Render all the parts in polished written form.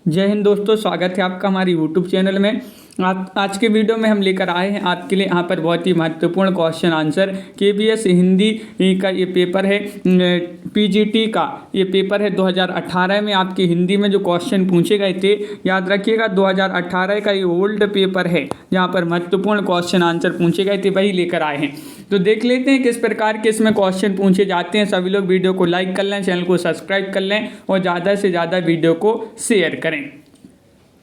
जय हिंद दोस्तों, स्वागत है आपका हमारे यूट्यूब चैनल में। आज के वीडियो में हम लेकर आए हैं आपके लिए यहाँ पर बहुत ही महत्वपूर्ण क्वेश्चन आंसर केबीएस हिंदी का ये पेपर है। पीजीटी का ये पेपर है 2018 में आपके हिंदी में जो क्वेश्चन पूछे गए थे, याद रखिएगा 2018 का ये ओल्ड पेपर है जहाँ पर महत्वपूर्ण क्वेश्चन आंसर पूछे गए थे, वही लेकर आए हैं। तो देख लेते हैं किस प्रकार के इसमें क्वेश्चन पूछे जाते हैं। सभी लोग वीडियो को लाइक कर लें, चैनल को सब्सक्राइब कर लें और ज़्यादा से ज़्यादा वीडियो को शेयर करें।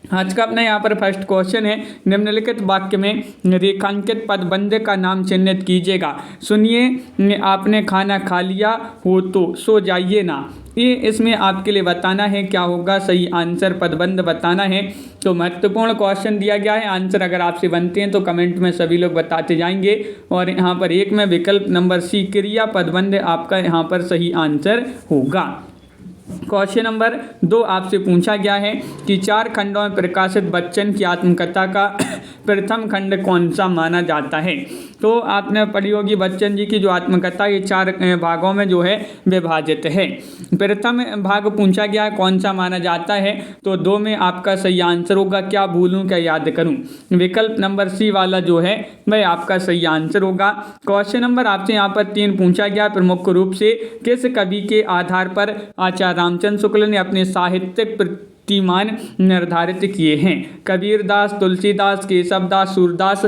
आज का अपना यहाँ पर फर्स्ट क्वेश्चन है, निम्नलिखित वाक्य में रेखांकित पदबंध का नाम चिन्हित कीजिएगा। सुनिए, आपने खाना खा लिया हो तो सो जाइए ना। ये इसमें आपके लिए बताना है क्या होगा सही आंसर, पदबंध बताना है। तो महत्वपूर्ण क्वेश्चन दिया गया है। आंसर अगर आपसे बनते हैं तो कमेंट में सभी लोग बताते जाएंगे। और यहाँ पर एक में विकल्प नंबर सी क्रिया पदबंध आपका यहाँ पर सही आंसर होगा। क्वेश्चन नंबर 2 आपसे पूछा गया है कि 4 खंडों में प्रकाशित बच्चन की आत्मकथा का प्रथम खंड कौन सा माना जाता है। तो आपने पढ़ी होगी बच्चन जी की जो आत्मकथा ये 4 भागों में जो है विभाजित है। प्रथम भाग पूछा गया है कौन सा माना जाता है, तो 2 में आपका सही आंसर होगा क्या भूलूं क्या याद करूं। विकल्प नंबर सी वाला जो है वह आपका सही आंसर होगा। क्वेश्चन नंबर आपसे यहाँ पर 3 पूछा गया, प्रमुख रूप से किस कवि के आधार पर आचार्य रामचंद्र शुक्ल ने अपने साहित्यिक प्रतिमान निर्धारित किए हैं। कबीरदास, तुलसीदास, केशवदास, सूरदास।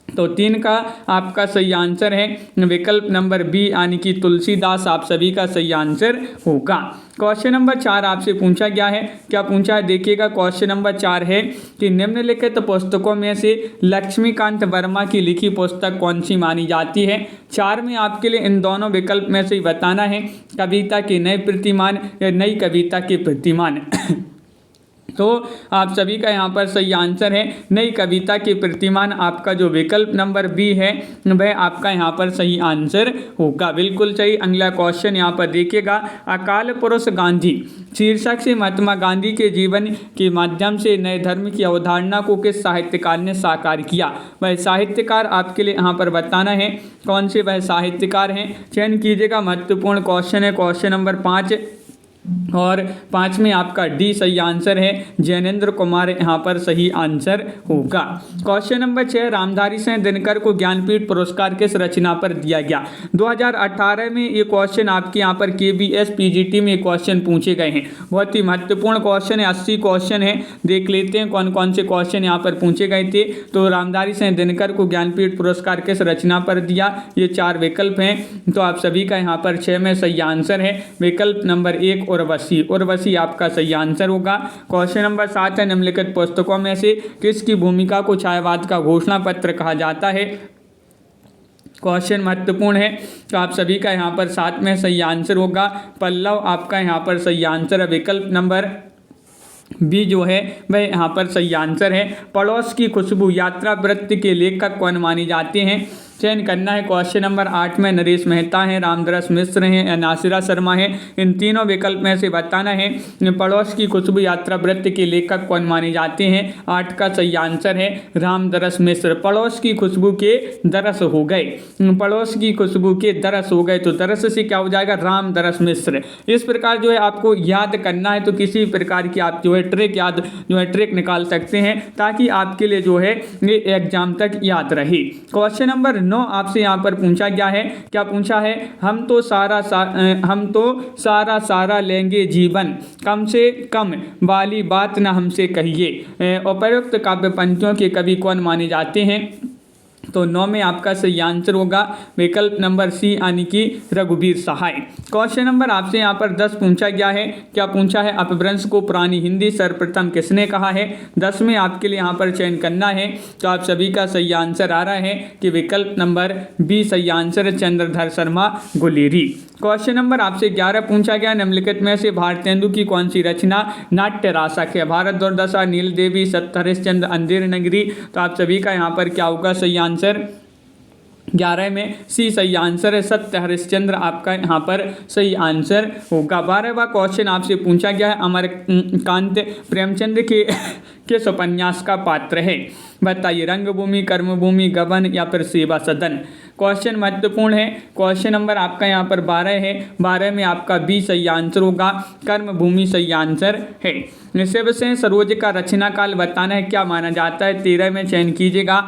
तो 3 का आपका सही आंसर है विकल्प नंबर बी यानी कि तुलसीदास आप सभी का सही आंसर होगा। क्वेश्चन नंबर 4 आपसे पूछा गया है, क्या पूछा है देखिएगा। क्वेश्चन नंबर 4 है कि निम्नलिखित पुस्तकों में से लक्ष्मीकांत वर्मा की लिखी पुस्तक कौन सी मानी जाती है। 4 में आपके लिए इन दोनों विकल्प में से ही बताना है, कविता के नए प्रतिमान या नई कविता के प्रतिमान। तो आप सभी का यहाँ पर सही आंसर है नई कविता के प्रतिमान। आपका जो विकल्प नंबर बी है वह आपका यहाँ पर सही आंसर होगा, बिल्कुल सही। अगला क्वेश्चन यहाँ पर देखिएगा, अकाल पुरुष गांधी शीर्षक से महात्मा गांधी के जीवन के माध्यम से नए धर्म की अवधारणा को किस साहित्यकार ने साकार किया। वह साहित्यकार आपके लिए यहाँ पर बताना है कौन से वह साहित्यकार हैं, चयन कीजिएगा। महत्वपूर्ण क्वेश्चन है क्वेश्चन नंबर 5 और 5 में आपका डी सही आंसर है, जैनेन्द्र कुमार यहाँ पर सही आंसर होगा। क्वेश्चन नंबर 6, रामधारी सिंह दिनकर को ज्ञानपीठ पुरस्कार किस रचना पर दिया गया। 2018 में ये क्वेश्चन आपके यहाँ पर केबीएस पीजीटी में क्वेश्चन पूछे गए हैं। बहुत ही महत्वपूर्ण क्वेश्चन है, 80 क्वेश्चन है। देख लेते हैं कौन कौन से क्वेश्चन यहाँ पर पूछे गए थे। तो रामधारी सिंह दिनकर को ज्ञानपीठ पुरस्कार किस रचना पर दिया, ये 4 विकल्प हैं। तो आप सभी का यहाँ पर 6 में सही आंसर है विकल्प नंबर 1 उर्वशी आपका सही आंसर होगा। क्वेश्चन नंबर 7 है, निम्नलिखित पुस्तकों में से किसकी भूमिका को छायावाद का घोषणा पत्र कहा जाता है। क्वेश्चन महत्वपूर्ण है, तो आप सभी का यहाँ पर 7 में सही आंसर होगा। पल्लव आपका यहाँ पर सही आंसर है, विकल्प नंबर बी जो है वह यहाँ पर सही आंसर है। पड़ोस की खुशबू यात्रा वृत्त के लेखक कौन माने जाते हैं, चयन करना है। क्वेश्चन नंबर 8 में नरेश मेहता हैं, रामदरस मिश्र हैं या नासिरा शर्मा हैं। इन तीनों विकल्प में से बताना है पड़ोस की खुशबू यात्रा वृत्त के लेखक कौन माने जाते हैं। 8 का सही आंसर है रामदरस मिश्र। पड़ोस की खुशबू के दरस हो गए, पड़ोस की खुशबू के दरस हो गए, तो दरस से क्या हो जाएगा रामदरस मिश्र। इस प्रकार जो है आपको याद करना है, तो किसी प्रकार की आप जो है ट्रिक निकाल सकते हैं ताकि आपके लिए जो है ये एग्जाम तक याद रहे। क्वेश्चन नंबर 9 आपसे यहाँ पर पूछा गया है, क्या पूछा है। हम तो सारा लेंगे जीवन, कम से कम वाली बात न हमसे कहिए। उपयुक्त काव्य पंक्तियों के कवि कौन माने जाते हैं। तो 9 में आपका सही आंसर होगा विकल्प नंबर सी यानी कि रघुवीर सहाय। क्वेश्चन नंबर आपसे यहाँ पर 10 पूछा गया है, क्या पूछा है। अपभ्रंश को पुरानी हिंदी सर्वप्रथम किसने कहा है। 10 में आपके लिए यहाँ पर चयन करना है। तो आप सभी का सही आंसर आ रहा है कि विकल्प नंबर बी सही आंसर है, चंद्रधर शर्मा गुलेरी। क्वेश्चन नंबर आपसे 11 पूछा गया, निम्नलिखित में से भारतेंदु की कौन सी रचना नाट्य रासक है। भारत दुर्दशा, नील देवी, सत्य हरिश्चंद्र, अंधेर नगरी। तो आप सभी का यहाँ पर क्या होगा सही आंसर। 11 में सी सही आंसर है, सत्य हरिश्चंद्र आपका यहाँ पर सही आंसर होगा। 12वां क्वेश्चन आपसे पूछा गया है, अमरकांत प्रेमचंद के किस उपन्यास का पात्र है। बताइए, रंगभूमि, कर्मभूमि, गबन या फिर सेवा सदन। क्वेश्चन महत्वपूर्ण है। क्वेश्चन नंबर आपका यहाँ पर 12 है, 12 में आपका बी सही आंसर होगा, कर्म भूमि सही आंसर है। शिव से सरोज का रचना काल बताना है, क्या माना जाता है, 13 में चयन कीजिएगा।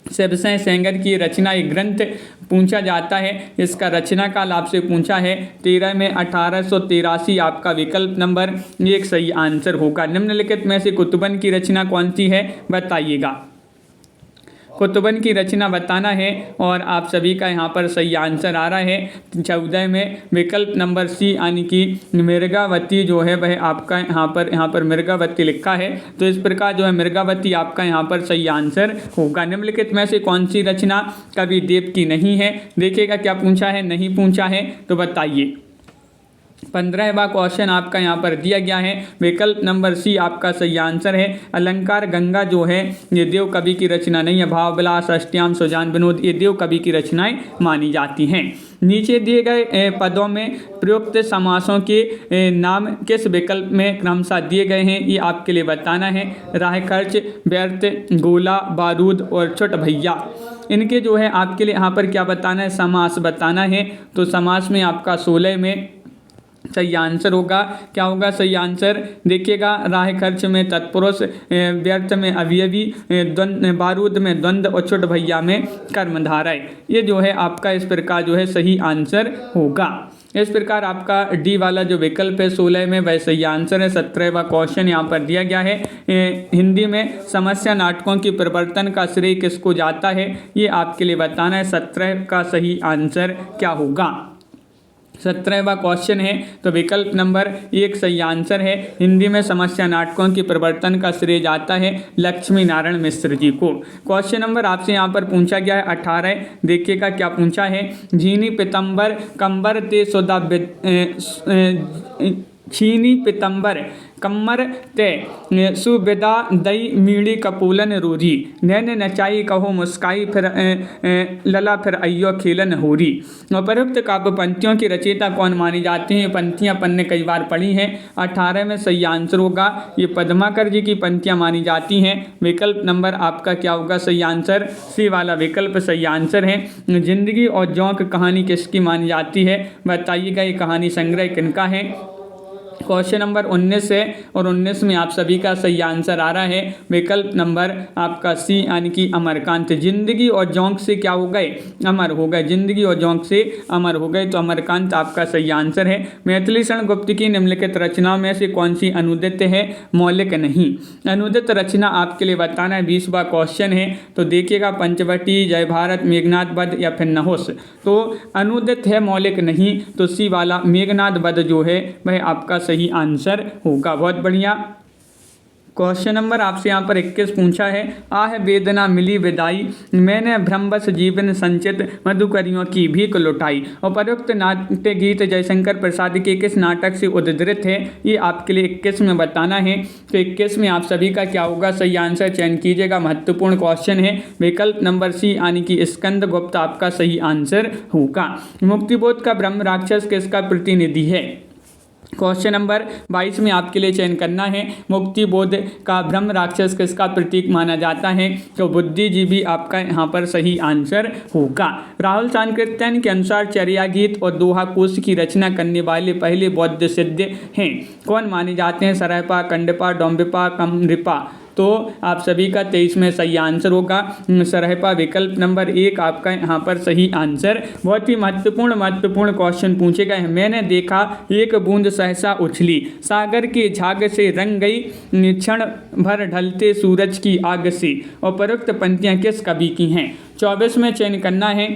शिवसेन सेंगर की रचना एक ग्रंथ पूछा जाता है, इसका रचना काल आपसे पूछा है 13 में 1883, आपका विकल्प नंबर 1 सही आंसर होगा। निम्नलिखित में से कुतुबन की रचना कौन सी है बताइएगा। कुतुबन की रचना बताना है और आप सभी का यहाँ पर सही आंसर आ रहा है 14 में विकल्प नंबर सी, यानी कि मृगावती जो है वह आपका यहाँ पर मृगावती लिखा है, तो इस प्रकार जो है मृगावती आपका यहाँ पर सही आंसर होगा। निम्नलिखित में से कौन सी रचना कवि देव की नहीं है, देखिएगा क्या पूछा है, नहीं पूछा है तो बताइए। 15वां क्वेश्चन आपका यहाँ पर दिया गया है, विकल्प नंबर सी आपका सही आंसर है। अलंकार गंगा जो है ये देव कवि की रचना नहीं है, भाव विलास, अष्टयाम, सुजान विनोद ये देव कवि की रचनाएं मानी जाती हैं। नीचे दिए गए पदों में प्रयुक्त समासों के नाम किस विकल्प में क्रमशः दिए गए हैं, ये आपके लिए बताना है। राह खर्च, व्यर्थ, गोला बारूद और छोट भैया, इनके जो है आपके लिए यहाँ पर क्या बताना है, समास बताना है। तो समास में आपका 16 में सही आंसर होगा, क्या होगा सही आंसर, देखिएगा राह खर्च में तत्पुरुष, व्यर्थ में अवयवी, बारूद में द्वंद्व और छोट भैया में कर्मधारय, ये जो है आपका इस प्रकार जो है सही आंसर होगा। इस प्रकार आपका डी वाला जो विकल्प है 16 में वह सही आंसर है। 17वां क्वेश्चन यहाँ पर दिया गया है, हिंदी में समस्या नाटकों की प्रवर्तन का श्रेय किसको जाता है, ये आपके लिए बताना है। 17 का सही आंसर क्या होगा। 17वां क्वेश्चन है, तो विकल्प नंबर 1 सही आंसर है। हिंदी में समस्या नाटकों की प्रवर्तन का श्रेय जाता है लक्ष्मी नारायण मिश्र जी को। क्वेश्चन नंबर आपसे यहाँ पर पूछा गया है 18, देखिएगा क्या पूछा है। झीनी पितंबर कंबर ते सुदा छीनी पितंबर कम्मर ते सुविदा दई मीड़ी कपूलन रूरी, नैन नचाई कहो मुस्काई फिर लला फिर अयो खेलन होरी। उपरोक्त काव्य पंक्तियों की रचयिता कौन मानी जाती हैं, पंक्तियाँ अपन ने कई बार पढ़ी हैं। 18 में सही आंसर होगा, ये पद्माकर जी की पंक्तियाँ मानी जाती हैं। विकल्प नंबर आपका क्या होगा सही आंसर, सी वाला विकल्प सही आंसर है। जिंदगी और जोंक कहानी किसकी मानी जाती है बताइएगा, ये कहानी संग्रह किनका है। क्वेश्चन नंबर 19 है और 19 में आप सभी का सही आंसर आ रहा है विकल्प नंबर आपका सी, यानी कि अमरकांत। जिंदगी और जोंक से क्या हो गए, अमर हो गए, जिंदगी और जोंक से अमर हो गए, तो अमरकांत आपका सही आंसर है। मैथिली शरण गुप्त की निम्नलिखित रचनाओं में से कौन सी अनुदित है, मौलिक नहीं। अनुदित रचना आपके लिए बताना है, 20वां क्वेश्चन है, तो देखिएगा पंचवटी, जय भारत, मेघनाद वध या फिर नहुस। तो अनुदित है, मौलिक नहीं, तो सी वाला मेघनाद वध जो है वह आपका सही आंसर होगा। बहुत बढ़िया। क्वेश्चन नंबर आपसे यहाँ पर 21 पूछा है, आह वेदना मिली विदाई, मैंने भ्रमवश जीवन संचित मधुकरियों की भीख लुटाई। उपरोक्त नाट्य गीत जयशंकर प्रसाद के किस नाटक से उद्धृत है, ये आपके लिए 21 में बताना है। तो 21 में आप सभी का क्या होगा सही आंसर, चयन कीजिएगा, महत्वपूर्ण क्वेश्चन है। विकल्प नंबर सी, यानी कि स्कंद गुप्त आपका सही आंसर होगा। मुक्तिबोध का ब्रह्म राक्षस किसका प्रतिनिधि है। क्वेश्चन नंबर 22 में आपके लिए चयन करना है, मुक्ति बोध का ब्रह्म राक्षस किसका प्रतीक माना जाता है, तो बुद्धिजीवी आपका यहाँ पर सही आंसर होगा। राहुल सांकृत्यायन के अनुसार चर्या गीत और दोहा कोश की रचना करने वाले पहले बौद्ध सिद्ध हैं, कौन माने जाते हैं, सरहपा, कंडपा, डोम्बिपा, कमरिपा। तो आप सभी का 23 में सही आंसर होगा सरहपा, विकल्प नंबर 1 आपका यहाँ पर सही आंसर। बहुत ही महत्वपूर्ण क्वेश्चन पूछे गए हैं। मैंने देखा एक बूंद सहसा उछली, सागर के झाग से रंग गई, क्षण भर ढलते सूरज की आग से। उपरोक्त पंक्तियाँ किस कवि की हैं। 24 में चयन करना है,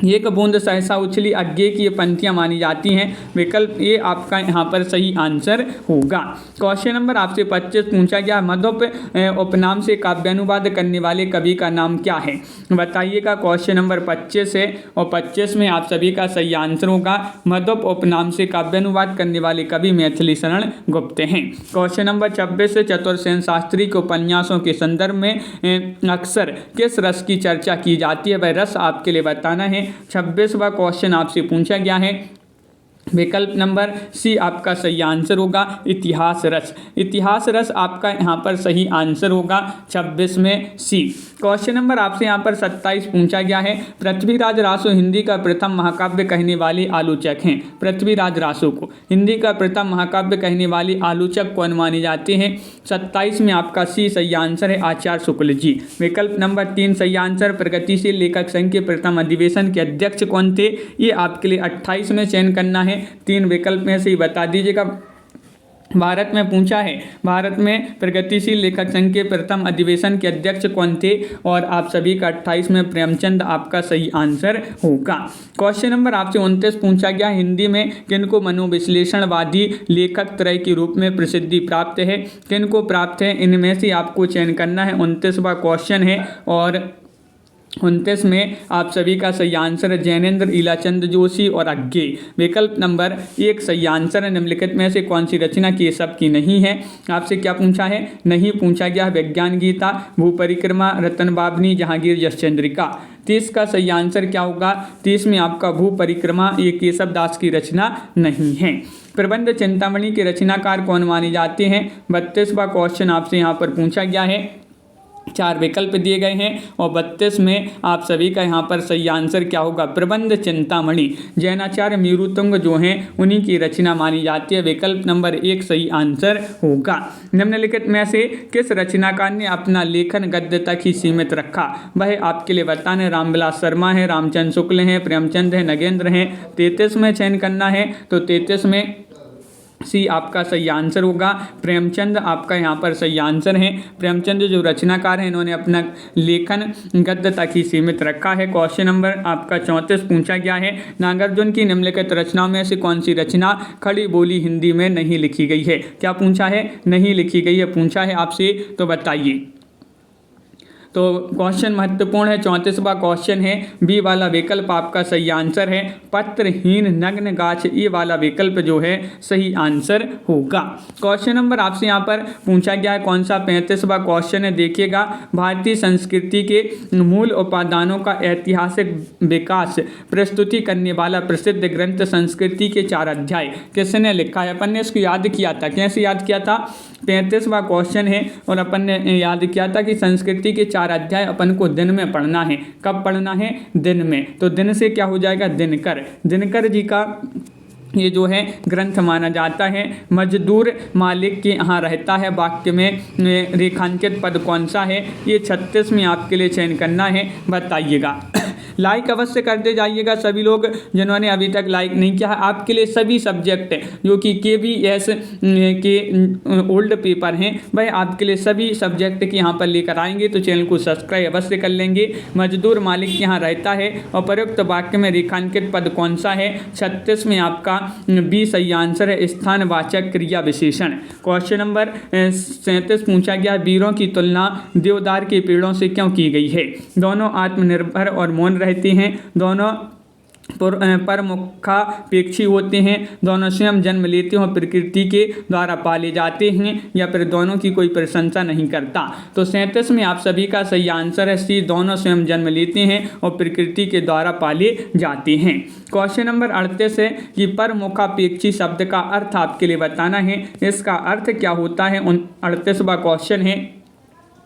एक बूंद सहसा उछली अज्ञे की ये पंक्तियाँ मानी जाती हैं, विकल्प ये आपका यहाँ पर सही आंसर होगा। क्वेश्चन नंबर आपसे 25 पूछा गया, मधुप उपनाम से काव्यानुवाद करने वाले कवि का नाम क्या है, बताइएगा। क्वेश्चन नंबर 25 है और 25 में आप सभी का सही आंसर होगा, मधुप उपनाम से काव्यानुवाद करने वाले कवि मैथिली शरण गुप्त हैं। क्वेश्चन नंबर 26 से चतुर्सेन शास्त्री के उपन्यासों के संदर्भ में अक्सर किस रस की चर्चा की जाती है, वह रस आपके लिए बताना है। 26वां क्वेश्चन आपसे पूछा गया है, विकल्प नंबर सी आपका सही आंसर होगा इतिहास रस। इतिहास रस आपका यहाँ पर सही आंसर होगा 26 में सी। क्वेश्चन नंबर आपसे यहाँ पर 27 पूछा गया है, पृथ्वीराज रासो हिंदी का प्रथम महाकाव्य कहने वाले आलोचक हैं। पृथ्वीराज रासो को हिंदी का प्रथम महाकाव्य कहने वाले आलोचक कौन माने जाते हैं? 27 में आपका सी सही आंसर है आचार्य शुक्ल जी। विकल्प नंबर 3 सही आंसर, प्रगतिशील लेखक संघ के प्रथम अधिवेशन के अध्यक्ष कौन थे? ये आपके लिए 28 में चयन करना है। 3 विकल्प में से ही बता दीजिएगा। भारत में पूछा है, भारत में प्रगतिशील लेखक संघ के प्रथम अधिवेशन के अध्यक्ष कौन थे? और आप सभी का 28 में प्रेमचंद आपका सही आंसर होगा। क्वेश्चन नंबर आपसे 29 पूछा गया, हिंदी में किनको मनोविश्लेषणवादी लेखक त्रय के रूप में प्रसिद्धि प्राप्त है? किनको प्राप्त है? इनमें से आपको चयन करना है। 29वां क्वेश्चन है और 29 में आप सभी का सही आंसर है जैनेन्द्र, ईलाचंद जोशी और अज्ञे। विकल्प नंबर 1 सही आंसर है। निम्नलिखित में से कौन सी रचना केशव की नहीं है? आपसे क्या पूछा है? नहीं पूछा गया विज्ञान गीता, भू परिक्रमा, रतन बाबनी, जहांगीर, यश चंद्रिका। 30 का सही आंसर क्या होगा? 30 में आपका भू परिक्रमा ये केशव दास की रचना नहीं है। प्रबंध चिंतामणि के रचनाकार कौन माने जाते हैं? 32वां क्वेश्चन आपसे यहाँ पर पूछा गया है। 4 विकल्प दिए गए हैं और 32 में आप सभी का यहाँ पर सही आंसर क्या होगा? प्रबंध चिंतामणि जैनाचार्य मीरुतुंग जो हैं उन्हीं की रचना मानी जाती है। विकल्प नंबर 1 सही आंसर होगा। निम्नलिखित में से किस रचनाकार ने अपना लेखन गद्य तक ही सीमित रखा? वह आपके लिए बताना है। रामविलास शर्मा है, रामचंद्र शुक्ल हैं, प्रेमचंद है, नगेंद्र हैं। 33 में चयन करना है तो 33 में सी आपका सही आंसर होगा। प्रेमचंद आपका यहाँ पर सही आंसर है। प्रेमचंद जो रचनाकार हैं इन्होंने अपना लेखन गद्य तक ही सीमित रखा है। क्वेश्चन नंबर आपका 34 पूछा गया है, नागार्जुन की निम्नलिखित रचनाओं में से कौन सी रचना खड़ी बोली हिंदी में नहीं लिखी गई है? क्या पूछा है? नहीं लिखी गई है पूछा है आपसे, तो बताइए। तो क्वेश्चन महत्वपूर्ण है। 34वां क्वेश्चन है, बी वाला विकल्प आपका सही आंसर है। पत्रहीन नग्न गाछ, ये वाला विकल्प जो है सही आंसर होगा। क्वेश्चन नंबर आपसे यहाँ पर पूछा गया है कौन सा? 35वां क्वेश्चन है। देखिएगा, भारतीय संस्कृति के मूल उपादानों का ऐतिहासिक विकास प्रस्तुति करने वाला प्रसिद्ध ग्रंथ संस्कृति के 4 अध्याय किसने लिखा है? अपन ने इसको याद किया था। कैसे याद किया था? 35वां क्वेश्चन है और अपन ने याद किया था कि संस्कृति के 4 अध्याय अपन को दिन में पढ़ना है। कब पढ़ना है? दिन में। तो दिन से क्या हो जाएगा? दिनकर। दिनकर जी का ये जो है ग्रंथ माना जाता है। मजदूर मालिक के यहाँ रहता है वाक्य में रेखांकित पद कौन सा है? ये 36 में आपके लिए चयन करना है, बताइएगा। लाइक अवश्य करते जाइएगा सभी लोग जिन्होंने अभी तक लाइक नहीं किया है। आपके लिए सभी सब्जेक्ट जो कि KVS के ओल्ड पेपर हैं वह आपके लिए सभी सब्जेक्ट के यहाँ पर लेकर आएंगे, तो चैनल को सब्सक्राइब अवश्य कर लेंगे। मजदूर मालिक के यहाँ रहता है और प्रयुक्त वाक्य में रेखांकित पद कौन सा है? 36 में आपका बी सही आंसर है, स्थानवाचक क्रिया विशेषण। क्वेश्चन नंबर 37 पूछा गया, वीरों की तुलना देवदार के पेड़ों से क्यों की गई है? दोनों आत्मनिर्भर और मौन रहते हैं, दोनों परमुखापेक्षी होते हैं, दोनों स्वयं जन्म लेते हैं और प्रकृति के द्वारा पाले जाते हैं, या फिर दोनों की कोई प्रशंसा नहीं करता। तो 37 में आप सभी का सही आंसर है सी, दोनों स्वयं जन्म लेते हैं और प्रकृति के द्वारा पाले जाते हैं। क्वेश्चन नंबर 38 है कि परमुखापेक्षी शब्द का अर्थ आपके लिए बताना है। इसका अर्थ क्या होता है? 38वां क्वेश्चन है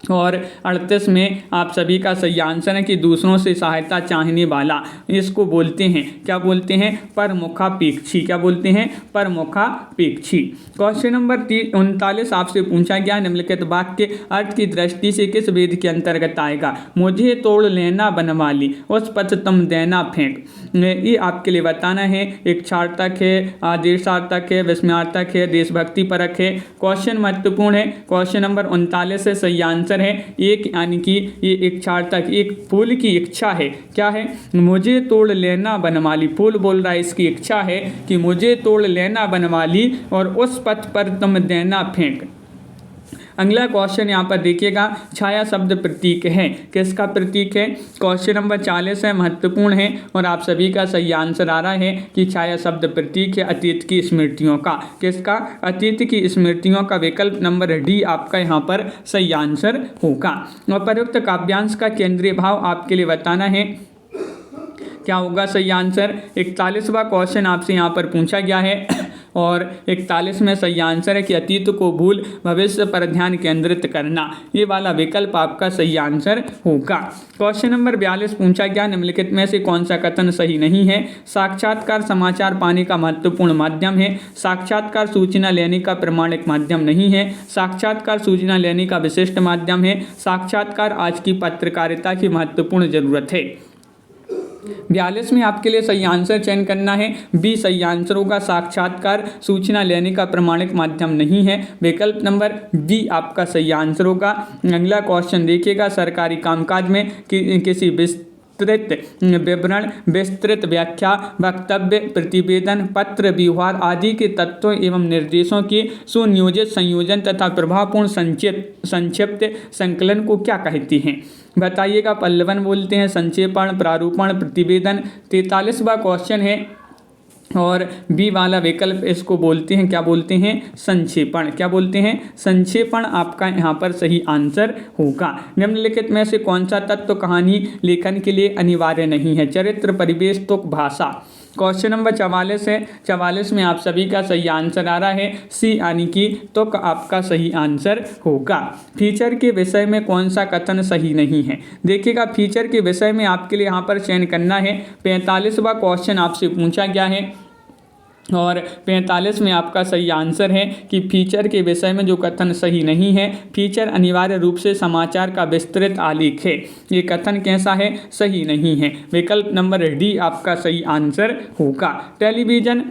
और 38 में आप सभी का सही आंसर है कि दूसरों से सहायता चाहने वाला, इसको बोलते हैं क्या बोलते हैं? परमुखापेक्षी। क्या बोलते हैं? परमुखापेक्षी। क्वेश्चन नंबर 39 आपसे पूछा गया, निम्नलिखित वाक्य अर्थ की दृष्टि से किस वेद के अंतर्गत आएगा? मुझे तोड़ लेना बनवाली, उस पथ तुम देना फेंक। ये आपके लिए बताना है। इच्छार्थक है, आदेशार्थक है, विस्मयार्थक है, देशभक्ति परक है। क्वेश्चन महत्वपूर्ण है। क्वेश्चन नंबर 39 से सही आंसर है एक, यानी कि ये इच्छार्थक, एक फूल की इच्छा है। क्या है? मुझे तोड़ लेना बनवाली। फूल बोल रहा है, इसकी इच्छा है कि मुझे तोड़ लेना बनवाली और उस पथ पर तुम देना फेंक। अगला क्वेश्चन यहाँ पर देखिएगा, छाया शब्द प्रतीक है, किसका प्रतीक है? क्वेश्चन नंबर 40 है, महत्वपूर्ण है और आप सभी का सही आंसर आ रहा है कि छाया शब्द प्रतीक है अतीत की स्मृतियों का। किसका? अतीत की स्मृतियों का। विकल्प नंबर डी आपका यहाँ पर सही आंसर होगा। और प्रयुक्त काव्यांश का केंद्रीय भाव आपके लिए बताना है। क्या होगा सही आंसर? 41वां क्वेश्चन आपसे यहाँ पर पूछा गया है और 41 में सही आंसर है कि अतीत को भूल भविष्य पर ध्यान केंद्रित करना, ये वाला विकल्प आपका सही आंसर होगा। क्वेश्चन नंबर 42 पूछा गया, निम्नलिखित में से कौन सा कथन सही नहीं है? साक्षात्कार समाचार पाने का महत्वपूर्ण माध्यम है, साक्षात्कार सूचना लेने का प्रमाणिक माध्यम नहीं है, साक्षात्कार सूचना लेने का विशिष्ट माध्यम है, साक्षात्कार आज की पत्रकारिता की महत्वपूर्ण जरूरत है। 42 में आपके लिए सही आंसर चयन करना है, बी सही आंसर होगा, साक्षात्कार सूचना लेने का प्रमाणिक माध्यम नहीं है, विकल्प नंबर बी आपका सही आंसर होगा। अगला क्वेश्चन देखिएगा, सरकारी कामकाज में किसी विस्तृत विवरण, विस्तृत व्याख्या, वक्तव्य, प्रतिवेदन, पत्र व्यवहार आदि के तत्वों एवं निर्देशों के सुनियोजित संयोजन तथा प्रभावपूर्ण संक्षिप्त संकलन को क्या कहते हैं? बताइएगा। पल्लवन बोलते हैं, संक्षेपण, प्रारूपण, प्रतिवेदन। 43वां क्वेश्चन है और बी वाला विकल्प इसको बोलते हैं, क्या बोलते हैं? संक्षेपण। क्या बोलते हैं? संक्षेपण आपका यहाँ पर सही आंसर होगा। निम्नलिखित में से कौन सा तत्व कहानी लेखन के लिए अनिवार्य नहीं है? चरित्र, परिवेश, तुक, भाषा। क्वेश्चन नंबर 44 है, 44 में आप सभी का सही आंसर आ रहा है सी यानी कि तुक आपका सही आंसर होगा। फीचर के विषय में कौन सा कथन सही नहीं है? देखिएगा, फीचर के विषय में आपके लिए यहाँ पर चयन करना है। 45वां क्वेश्चन आपसे पूछा गया है और 45 में आपका सही आंसर है कि फीचर के विषय में जो कथन सही नहीं है, फीचर अनिवार्य रूप से समाचार का विस्तृत आलेख है, ये कथन कैसा है? सही नहीं है। विकल्प नंबर डी आपका सही आंसर होगा। टेलीविजन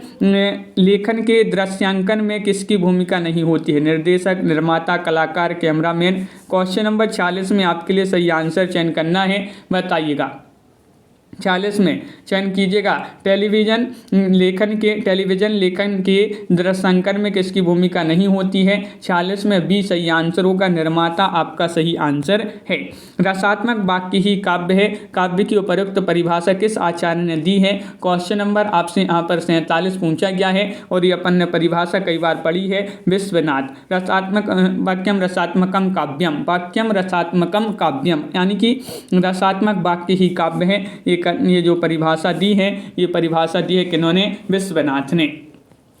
लेखन के दृश्यांकन में किसकी भूमिका नहीं होती है? निर्देशक, निर्माता, कलाकार, कैमरामैन। क्वेश्चन नंबर 46 में आपके लिए सही आंसर चयन करना है, बताइएगा। 40 में चयन कीजिएगा, टेलीविजन लेखन के दृश्यांकन में किसकी भूमिका नहीं होती है? 46 में बी सही आंसर होगा, निर्माता आपका सही आंसर है। रसात्मक वाक्य ही काव्य है, काव्य की उपयुक्त परिभाषा किस आचार्य ने दी है? क्वेश्चन नंबर आपसे यहाँ पर 47 पूछा गया है और ये अपन ने परिभाषा कई बार पढ़ी है, विश्वनाथ। रसात्मक वाक्यम रसात्मकम काव्यम, वाक्यम रसात्मकम काव्यम, यानी कि रसात्मक वाक्य ही काव्य है। ये जो परिभाषा दी है, ये परिभाषा दी है किन्होंने? विश्वनाथ ने।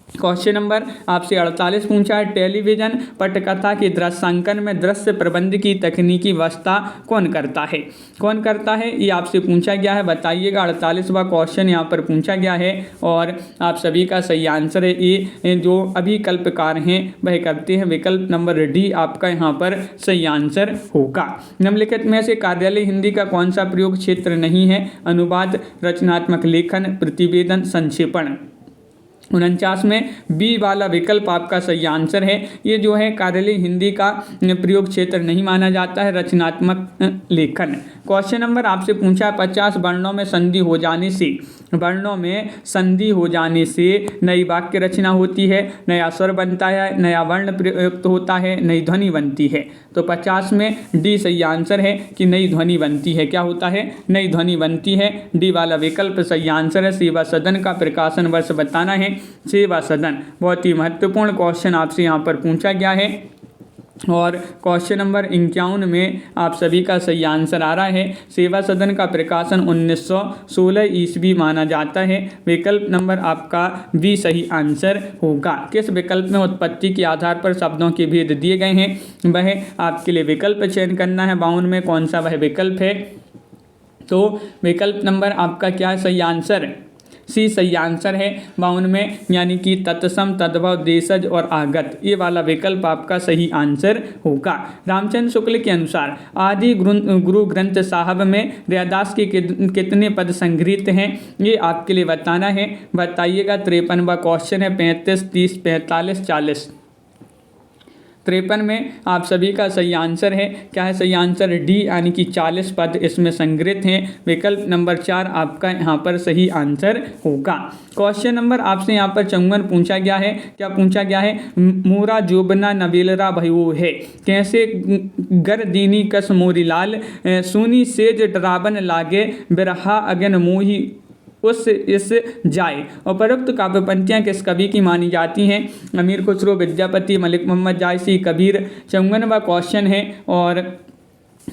क्वेश्चन नंबर आपसे 48 पूछा है, टेलीविजन पटकथा के दृश्यांकन में दृश्य प्रबंध की तकनीकी व्यवस्था कौन करता है? कौन करता है, ये आपसे पूछा गया है, बताइएगा। 48वां क्वेश्चन यहाँ पर पूछा गया है और आप सभी का सही आंसर है ये जो अभिकल्पकार हैं वह करते हैं, विकल्प नंबर डी आपका यहाँ पर सही आंसर होगा। निम्नलिखित में से कार्यालय हिंदी का कौन सा प्रयोग क्षेत्र नहीं है? अनुवाद, रचनात्मक लेखन, प्रतिवेदन, संक्षेपण। 49 में बी वाला विकल्प आपका सही आंसर है। ये जो है कार्यालय हिंदी का प्रयोग क्षेत्र नहीं माना जाता है, रचनात्मक लेखन। क्वेश्चन नंबर आपसे पूछा है, 50 वर्णों में संधि हो जाने से नई वाक्य रचना होती है, नया स्वर बनता है, नया वर्ण प्रयुक्त होता है, नई ध्वनि बनती है। तो 50 में डी सही आंसर है कि नई ध्वनि बनती है। क्या होता है? नई ध्वनि बनती है, डी वाला विकल्प सही आंसर है। सेवा सदन का प्रकाशन वर्ष बताना है, सेवा सदन। बहुत ही महत्वपूर्ण क्वेश्चन आपसे यहाँ पर पूछा गया है और क्वेश्चन नंबर 51 में आप सभी का सही आंसर आ रहा है, सेवा सदन का प्रकाशन 1916 ईस्वी माना जाता है। विकल्प नंबर आपका बी सही आंसर होगा। किस विकल्प में उत्पत्ति के आधार पर शब्दों के भेद दिए गए हैं, वह आपके लिए विकल्प चयन करना है। 52 में कौन सा वह विकल्प है? तो विकल्प नंबर आपका क्या है सही आंसर? सी सही आंसर है 52 में, यानी कि तत्सम, तद्भव, देशज और आगत, ये वाला विकल्प आपका सही आंसर होगा। रामचंद्र शुक्ल के अनुसार आदि गुरु ग्रंथ साहब में रैदास के कितने पद संग्रहित हैं, ये आपके लिए बताना है। बताइएगा। 53वां क्वेश्चन है, 35, 30, 45, 40। 53 में आप सभी का सही आंसर है, क्या है सही आंसर? डी यानी कि 40 पद इसमें संग्रहित हैं। विकल्प नंबर 4 आपका यहाँ पर सही आंसर होगा। क्वेश्चन नंबर आपसे यहाँ पर 54 पूछा गया है, क्या पूछा गया है? मोरा जोबना नबेलरा भयो है, कैसे गर दीनी कस मोरी लाल, सुनी सेज डरावन लागे, बिरहा अगन मोही उस इस जाए। उपरोक्त काव्य पंक्तियाँ किस कवि की मानी जाती हैं? अमीर खुसरो, विद्यापति, मलिक मोहम्मद जायसी, कबीर। 54वां क्वेश्चन है और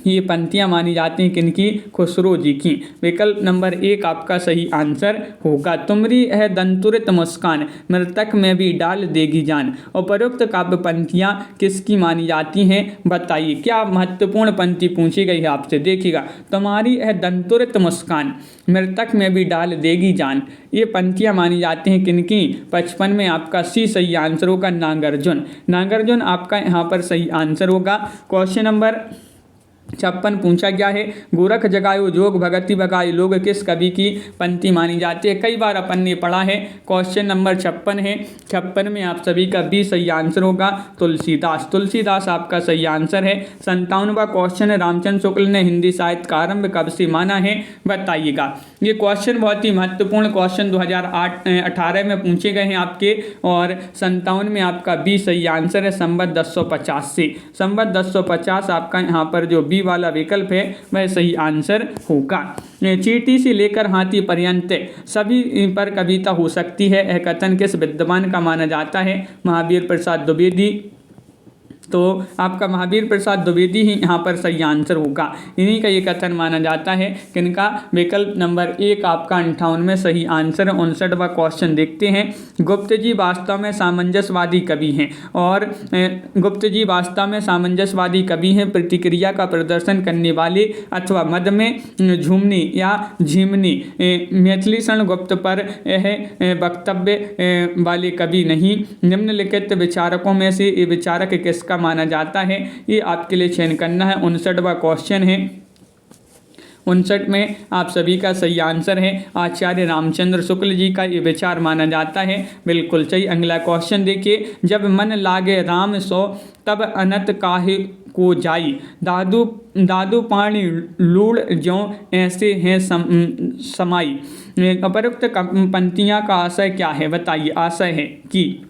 ये पंक्तियाँ मानी जाती हैं किनकी? खुसरो जी की। विकल्प नंबर 1 आपका सही आंसर होगा। तुमरी है दंतुरित मुस्कान, मृतक में भी डाल देगी जान। उपरोक्त काव्य पंक्तियाँ किसकी मानी जाती हैं? बताइए। क्या महत्वपूर्ण पंक्ति पूछी गई है आपसे? देखिएगा, तुम्हारी है दंतुरित मुस्कान, मृतक में भी डाल देगी जान। ये पंक्तियाँ मानी जाती हैं किनकी? 55 में आपका सी सही आंसर होगा नागार्जुन। नागार्जुन आपका यहाँ पर सही आंसर होगा। क्वेश्चन नंबर 56 पूछा गया है, गोरख जगायो जोग भगति भगाई लोग किस कवि की पंक्ति मानी जाती है? कई बार अपन ने पढ़ा है। क्वेश्चन नंबर 56 है। 56 में आप सभी का भी सही आंसर होगा तुलसीदास। तुलसीदास आपका सही आंसर है। 57वां क्वेश्चन है, रामचंद्र शुक्ल ने हिंदी साहित्य का आरंभ कब से माना है? बताइएगा। ये क्वेश्चन बहुत ही महत्वपूर्ण क्वेश्चन 2018 में पूछे गए हैं आपके, और 57 में आपका भी सही आंसर है संवत 1050 से। संवत 1050 आपका यहाँ पर जो बी वाला विकल्प है वह सही आंसर होगा। चींटी से लेकर हाथी पर्यंत सभी पर कविता हो सकती है, यह कथन किस विद्वान का माना जाता है? महावीर प्रसाद द्विवेदी। तो आपका महावीर प्रसाद द्विवेदी ही यहाँ पर सही आंसर होगा। इन्हीं का ये कथन माना जाता है किनका? विकल्प नंबर 1 आपका 58 में सही आंसर। 59वां क्वेश्चन देखते हैं, गुप्त जी वास्तव में सामंजस्यवादी कवि हैं, और गुप्त जी वास्तव में सामंजस्यवादी कवि हैं, प्रतिक्रिया का प्रदर्शन करने वाले अथवा मद में झूमनी या झिमनी मैथिली शरण गुप्त पर यह वक्तव्य वाले कवि नहीं। निम्नलिखित विचारकों में से ये विचारक किसका माना जाता है? ये आपके लिए चयन करना है। 59वां क्वेश्चन है। 59 में आप सभी का सही आंसर है आचार्य रामचंद्र शुक्ल जी का ये विचार माना जाता है। बिल्कुल सही। अगला क्वेश्चन देखिए, जब मन लागे राम सो तब अनत काहे को जाई, दादू दादू पानी लूड़ ज्यों ऐसे हैं समाई। उपरोक्त पंक्तियाँ का आशय क्या है? बताइए। आशय है कि,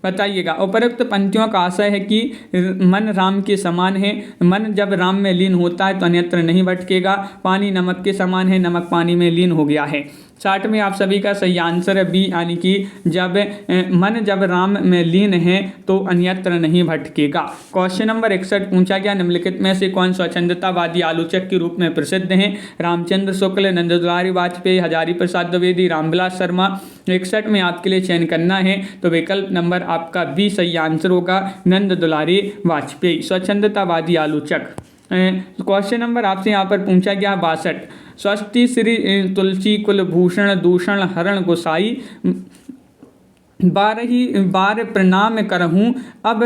बताइएगा। उपरोक्त पंक्तियों का आशय है कि मन राम के समान है, मन जब राम में लीन होता है तो अन्यत्र नहीं भटकेगा। पानी नमक के समान है, नमक पानी में लीन हो गया है। 60 में आप सभी का सही आंसर है बी, यानी कि जब मन जब राम में लीन है तो अन्यत्र नहीं भटकेगा। क्वेश्चन नंबर 61 पूछा गया, निम्नलिखित में से कौन स्वच्छंदतावादी आलोचक के रूप में प्रसिद्ध हैं? रामचंद्र शुक्ल, नंद दुलारी वाजपेयी, हजारी प्रसाद द्विवेदी, रामविलास शर्मा। 61 में आपके लिए चयन करना है, तो विकल्प नंबर आपका बी सही आंसर होगा, नंद दुलारी वाजपेयी स्वच्छंदतावादी आलोचक। क्वेश्चन नंबर आपसे यहाँ पर पूछा गया 62, स्वस्ति श्री तुलसी कुलभूषण दूषण हरण गोसाई, बार प्रणाम करहूँ अब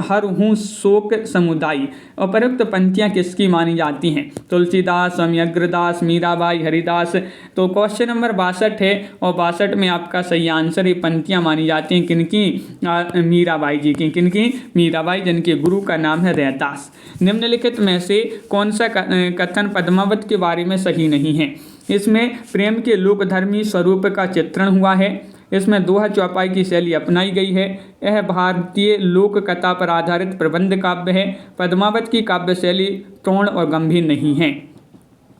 हरहूँ शोक समुदायी। उपरोक्त पंक्तियाँ किसकी मानी जाती हैं? तुलसीदास, स्वामी अग्रदास, मीराबाई, हरिदास। तो क्वेश्चन नंबर 62 है, और 62 में आपका सही आंसर, ये पंक्तियाँ मानी जाती हैं किनकी? मीराबाई जी की। किनकी? मीराबाई, जिनके गुरु का नाम है रैदास। निम्नलिखित में से कौन सा कथन पद्मावत के बारे में सही नहीं है? इसमें प्रेम के लोकधर्मी स्वरूप का चित्रण हुआ है, इसमें दोहा चौपाई की शैली अपनाई गई है, यह भारतीय लोक कथा पर आधारित प्रबंध काव्य है, पद्मावत की काव्य शैली तौण और गंभीर नहीं है।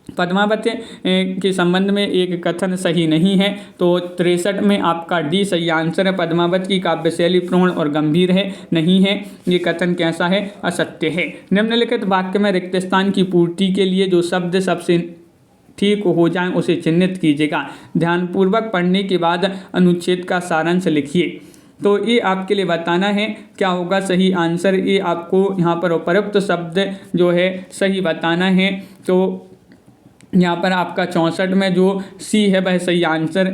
पद्मावत के संबंध में एक कथन सही नहीं है, तो 63 में आपका डी सही आंसर है। पद्मावत की काव्य शैली प्रौढ़ और गंभीर है, नहीं है। ये कथन कैसा है? असत्य है। निम्नलिखित वाक्य में रिक्त स्थान की पूर्ति के लिए जो शब्द सबसे ठीक हो जाए उसे चिन्हित कीजिएगा। ध्यानपूर्वक पढ़ने के बाद अनुच्छेद का सारांश लिखिए। तो ये आपके लिए बताना है क्या होगा सही आंसर। ये आपको यहाँ पर उपरोक्त शब्द जो है सही बताना है। तो यहाँ पर आपका 64 में जो सी है वह सही आंसर।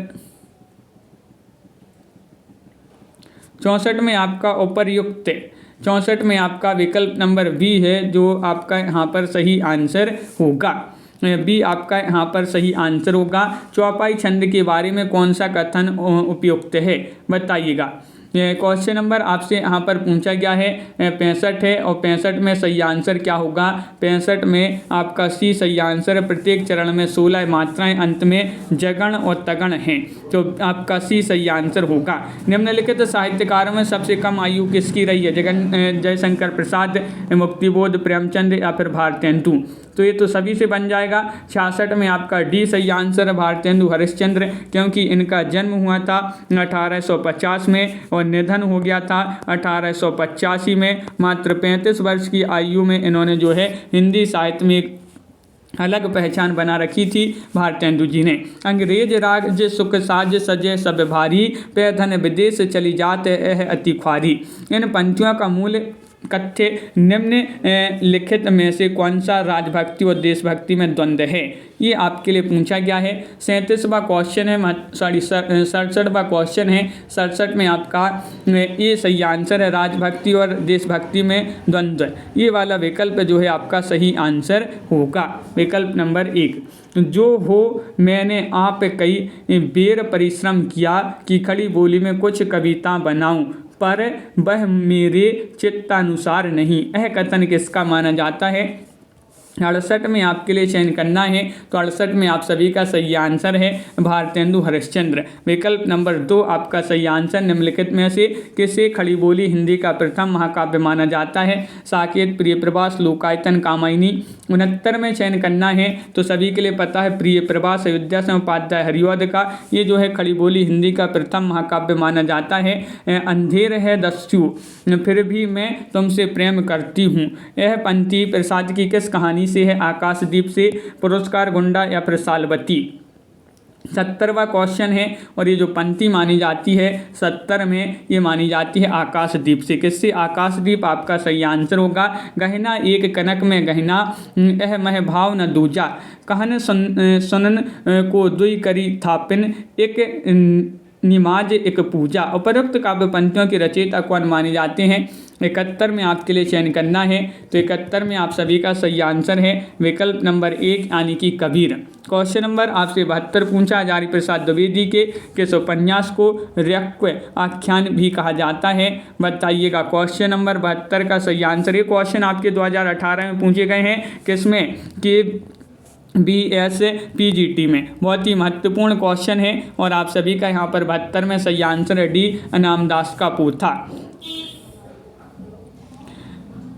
64 में आपका उपर्युक्त, 64 में आपका विकल्प नंबर बी है जो आपका यहाँ पर सही आंसर होगा। बी आपका यहाँ पर सही आंसर होगा। चौपाई छंद के बारे में कौन सा कथन उपयुक्त है? बताइएगा। क्वेश्चन नंबर आपसे यहाँ पर पूछा गया है 65 है, और 65 में सही आंसर क्या होगा? 65 में आपका सी सही आंसर है। प्रत्येक चरण में 16 मात्राएं, अंत में जगण और तगण हैं, तो आपका सी सही आंसर होगा। निम्नलिखित साहित्यकारों में सबसे कम आयु किसकी रही है? जयशंकर प्रसाद, मुक्तिबोध, प्रेमचंद या फिर भारतेंदु। तो तो ये तो सभी से बन जाएगा। 66 में आपका डी सही आंसर है भारतेंदु हरिश्चंद्र, क्योंकि इनका जन्म हुआ था 1850 में और निधन हो गया था 1885 में। मात्र 35 वर्ष की आयु में इन्होंने जो है हिंदी साहित्य में एक अलग पहचान बना रखी थी भारतेंदु जी ने। अंग्रेज राज सुख साज सजे सब भारी, पे धन विदेश चली जात है अति ख्वारी। इन पंक्तियों का मूल कथ्य निम्न लिखित में से कौन सा राजभक्ति और देशभक्ति में द्वंद्व है, ये आपके लिए पूछा गया है। 37वां क्वेश्चन है, 67वां क्वेश्चन है। 67 में आपका ये सही आंसर है, राजभक्ति और देशभक्ति में द्वंद्व। ये वाला विकल्प जो है आपका सही आंसर होगा, विकल्प नंबर 1। जो हो मैंने आप कई बेर परिश्रम किया कि खड़ी बोली में कुछ कविता बनाऊं, पर वह मेरे चित्तानुसार नहीं। यह कथन किसका माना जाता है? 68 में आपके लिए चयन करना है, तो 68 में आप सभी का सही आंसर है भारतेंदु हरिश्चंद्र, विकल्प नंबर 2 आपका सही आंसर। निम्नलिखित में से किसे खड़ी बोली हिंदी का प्रथम महाकाव्य माना जाता है? साकेत, प्रियप्रभास, लोकायतन, कामायनी। 69 में चयन करना है, तो सभी के लिए पता है प्रियप्रभास अयोध्या से उपाध्याय हरिऔध का ये जो है खड़ी बोली हिंदी का प्रथम महाकाव्य माना जाता है। अंधेर है दस्यु फिर भी मैं तुमसे प्रेम करती हूँ, यह पंक्ति प्रसाद की किस कहानी से है? आकाशदीप से, पुरस्कार, गुंडा या फिर सालवती। 70वां क्वेश्चन है और ये जो पंक्ति मानी जाती है 70 में ये मानी जाती है आकाशदीप से। किससे? आकाशदीप आपका सही आंसर होगा। गहना एक कनक में गहना, यह मह भाव न दूजा, कहन सुनन को दुई करी थापिन, एक निमाज एक पूजा। उपरोक्त काव्य पंक्तियों के रचयिता कौन माने जाते हैं? 71 में आपके लिए चयन करना है, तो 71 में आप सभी का सही आंसर है विकल्प नंबर 1 यानी कि कबीर। क्वेश्चन नंबर आपसे 72 पूछा, हजारी प्रसाद द्विवेदी के किस उपन्यास को रैक्य आख्यान भी कहा जाता है? बताइएगा। क्वेश्चन नंबर 72 का सही आंसर। ये क्वेश्चन आपके 2018 में पूछे गए हैं, किसमें? कि BSPGT में। बहुत ही महत्वपूर्ण क्वेश्चन है और आप सभी का यहाँ पर 72 में सही आंसर है डी अनामदास का पोथा।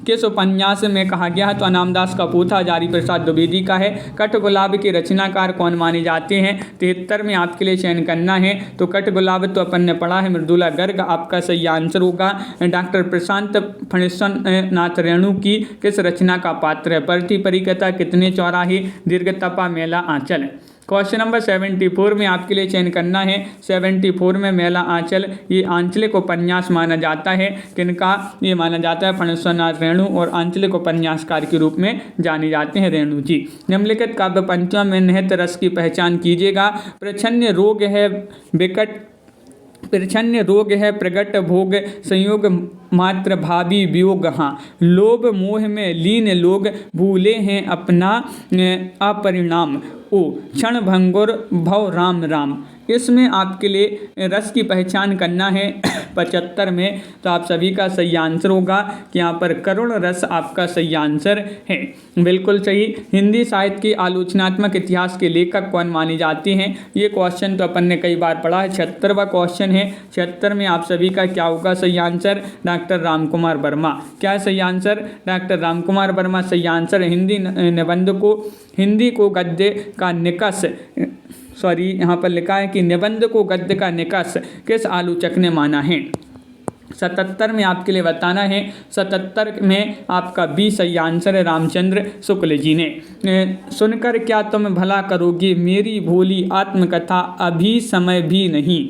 किस उपन्यास में कहा गया है? तो अनामदास का पोथा हजारी प्रसाद द्विवेदी का है। कठगुलाब के रचनाकार कौन माने जाते हैं? 73 में आपके लिए चयन करना है, तो कठगुलाब तो अपन ने पढ़ा है, मृदुला गर्ग आपका सही आंसर होगा। डॉक्टर प्रशांत फणीश्वरनाथ रेणु की किस रचना का पात्र है? परती परिकथा, कितने चौराहे, दीर्घतपा, मेला आंचल। क्वेश्चन नंबर 74 में आपके लिए चयन करना है। 74 में मेला आंचल ये आंचलिक उपन्यास माना जाता है। किनका? ये माना जाता है फणीश्वरनाथ रेणु और आंचलिक उपन्यासकार के रूप में जाने जाते हैं रेणु जी। निम्नलिखित काव्य पंक्तियों में निहित रस की पहचान कीजिएगा। प्रच्छन्न रोग है विकट, प्रच्छन्न रोग है प्रगट भोग, संयोग मात्र भावी वियोग। हाँ, लोभ मोह में लीन लोग, भूले हैं अपना अपरिणाम, ओ क्षण भंगुर भव राम राम। इसमें आपके लिए रस की पहचान करना है 75 में, तो आप सभी का सही आंसर होगा कि यहाँ पर करुण रस आपका सही आंसर है, बिल्कुल सही। हिंदी साहित्य के आलोचनात्मक इतिहास के लेखक कौन माने जाते हैं? ये क्वेश्चन तो अपन ने कई बार पढ़ा है। 76वां क्वेश्चन है। 76 में आप सभी का क्या होगा सही आंसर? डॉक्टर रामकुमार वर्मा। क्या है सही आंसर? डॉक्टर रामकुमार वर्मा सही आंसर। हिंदी निबंध को, हिंदी को गद्य का निकष, सॉरी यहाँ पर लिखा है कि निबंध को गद्य का निकष किस आलोचक ने माना है? 77 में आपके लिए बताना है। 77 में आपका बी सही आंसर है, रामचंद्र शुक्ल जी ने। सुनकर क्या तुम भला करोगे, मेरी भोली आत्मकथा, अभी समय भी नहीं,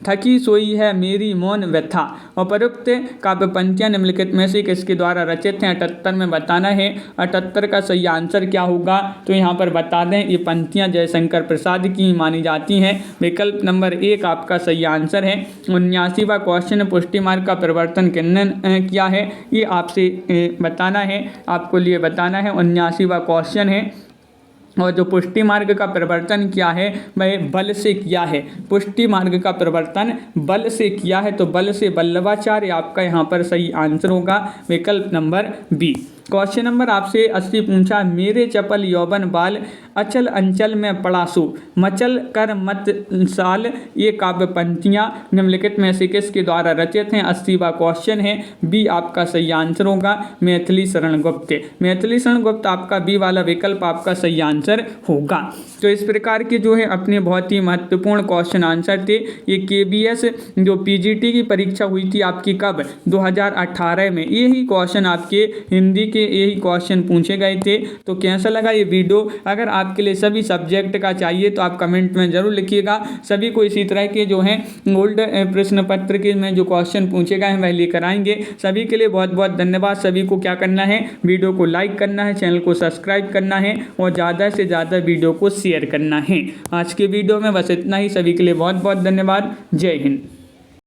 थकी सोई है मेरी मौन व्यथा। उपरोक्त काव्य पंक्तियाँ निम्नलिखित में से किसके द्वारा रचित हैं? 78 में बताना है। 78 का सही आंसर क्या होगा? तो यहाँ पर बता दें, ये पंक्तियाँ जयशंकर प्रसाद की मानी जाती हैं, विकल्प नंबर 1 आपका सही आंसर है। 79वां क्वेश्चन, पुष्टि मार्ग का परिवर्तन किसने किया है? ये आपसे बताना है, आपको लिए बताना है। 79वां क्वेश्चन है और जो पुष्टि मार्ग का परिवर्तन किया है वह बल से किया है। पुष्टि मार्ग का परिवर्तन बल से किया है, तो बल से वल्लभाचार्य आपका यहाँ पर सही आंसर होगा, विकल्प नंबर बी। क्वेश्चन नंबर आपसे 80 पूछा, मेरे चपल यौवन बाल अचल अंचल में पड़ासु, मचल कर मत साल, ये काव्य पंक्तियाँ निम्नलिखित में से किसके द्वारा रचित हैं? 80वां क्वेश्चन है। बी आपका सही आंसर होगा मैथिली शरण गुप्त। मैथिली शरण गुप्त आपका बी वाला विकल्प आपका सही आंसर होगा। तो इस प्रकार के जो है अपने बहुत ही महत्वपूर्ण क्वेश्चन आंसर थे। ये केबीएस जो पीजीटी की परीक्षा हुई थी आपकी कब? 2018 में। यही क्वेश्चन आपके हिंदी के यही क्वेश्चन पूछे गए थे। तो कैसा लगा ये वीडियो? अगर आपके लिए सभी सब्जेक्ट का चाहिए तो आप कमेंट में ज़रूर लिखिएगा। सभी को इसी तरह के जो हैं ओल्ड प्रश्न पत्र के में जो क्वेश्चन पूछे गए हैं वह लेकर आएंगे। सभी के लिए बहुत बहुत धन्यवाद। सभी को क्या करना है? वीडियो को लाइक करना है, चैनल को सब्सक्राइब करना है और ज़्यादा से ज़्यादा वीडियो को शेयर करना है। आज के वीडियो में बस इतना ही। सभी के लिए बहुत बहुत धन्यवाद। जय हिंद।